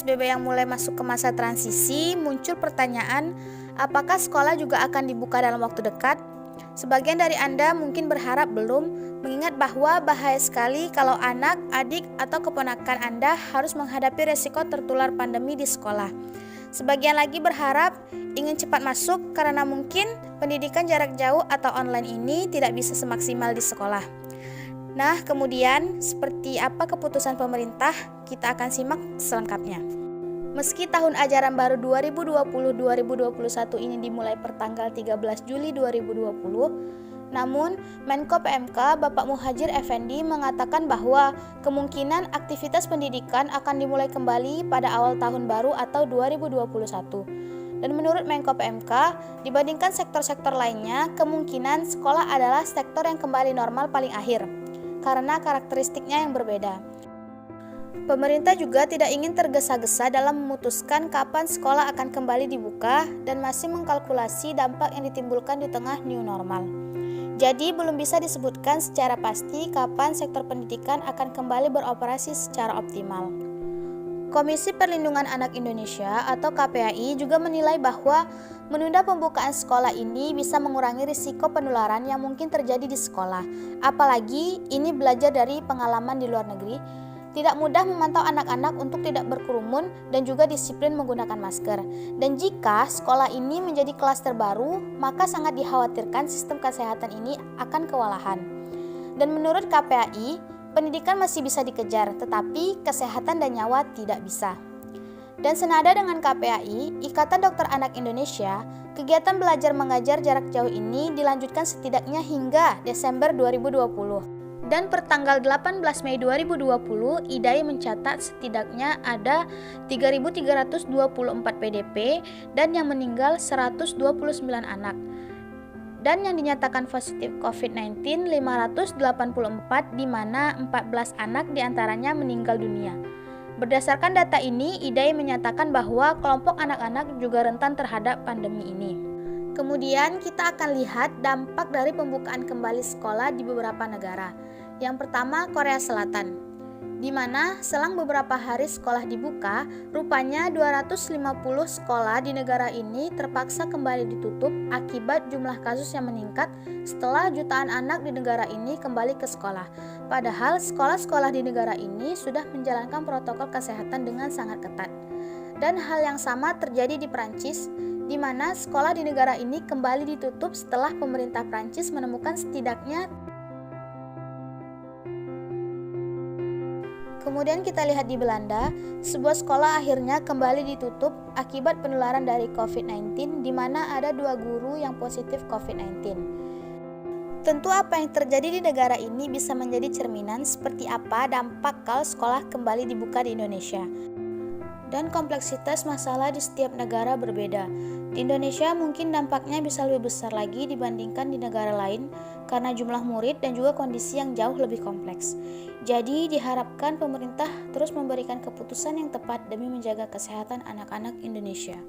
PSBB yang mulai masuk ke masa transisi, muncul pertanyaan, apakah sekolah juga akan dibuka dalam waktu dekat? Sebagian dari Anda mungkin berharap belum, mengingat bahwa bahaya sekali kalau anak, adik, atau keponakan Anda harus menghadapi resiko tertular pandemi di sekolah. Sebagian lagi berharap ingin cepat masuk karena mungkin pendidikan jarak jauh atau online ini tidak bisa semaksimal di sekolah. Nah, kemudian seperti apa keputusan pemerintah? Kita akan simak selengkapnya. Meski tahun ajaran baru 2020-2021 ini dimulai pertanggal 13 Juli 2020, namun Menko PMK Bapak Muhadjir Effendi mengatakan bahwa kemungkinan aktivitas pendidikan akan dimulai kembali pada awal tahun baru atau 2021. Dan menurut Menko PMK, dibandingkan sektor-sektor lainnya, kemungkinan sekolah adalah sektor yang kembali normal paling akhir, karena karakteristiknya yang berbeda. Pemerintah juga tidak ingin tergesa-gesa dalam memutuskan kapan sekolah akan kembali dibuka dan masih mengkalkulasi dampak yang ditimbulkan di tengah new normal. Jadi belum bisa disebutkan secara pasti kapan sektor pendidikan akan kembali beroperasi secara optimal. Komisi Perlindungan Anak Indonesia atau KPAI juga menilai bahwa menunda pembukaan sekolah ini bisa mengurangi risiko penularan yang mungkin terjadi di sekolah. Apalagi ini belajar dari pengalaman di luar negeri. Tidak mudah memantau anak-anak untuk tidak berkerumun dan juga disiplin menggunakan masker. Dan jika sekolah ini menjadi klaster baru, maka sangat dikhawatirkan sistem kesehatan ini akan kewalahan. Dan menurut KPAI, pendidikan masih bisa dikejar, tetapi kesehatan dan nyawa tidak bisa. Dan senada dengan KPAI, Ikatan Dokter Anak Indonesia, kegiatan belajar mengajar jarak jauh ini dilanjutkan setidaknya hingga Desember 2020. Dan pertanggal 18 Mei 2020, IDAI mencatat setidaknya ada 3.324 PDP dan yang meninggal 129 anak. Dan yang dinyatakan positif COVID-19 584, di mana 14 anak diantaranya meninggal dunia. Berdasarkan data ini, IDAI menyatakan bahwa kelompok anak-anak juga rentan terhadap pandemi ini. Kemudian kita akan lihat dampak dari pembukaan kembali sekolah di beberapa negara. Yang pertama, Korea Selatan, di mana selang beberapa hari sekolah dibuka, rupanya 250 sekolah di negara ini terpaksa kembali ditutup akibat jumlah kasus yang meningkat setelah jutaan anak di negara ini kembali ke sekolah. Padahal sekolah-sekolah di negara ini sudah menjalankan protokol kesehatan dengan sangat ketat. Dan hal yang sama terjadi di Prancis, di mana sekolah di negara ini kembali ditutup setelah pemerintah Prancis menemukan setidaknya. Kemudian kita lihat di Belanda, sebuah sekolah akhirnya kembali ditutup akibat penularan dari COVID-19, di mana ada 2 guru yang positif COVID-19. Tentu apa yang terjadi di negara ini bisa menjadi cerminan seperti apa dampak kalau sekolah kembali dibuka di Indonesia. Dan kompleksitas masalah di setiap negara berbeda. Di Indonesia mungkin dampaknya bisa lebih besar lagi dibandingkan di negara lain karena jumlah murid dan juga kondisi yang jauh lebih kompleks. Jadi diharapkan pemerintah terus memberikan keputusan yang tepat demi menjaga kesehatan anak-anak Indonesia.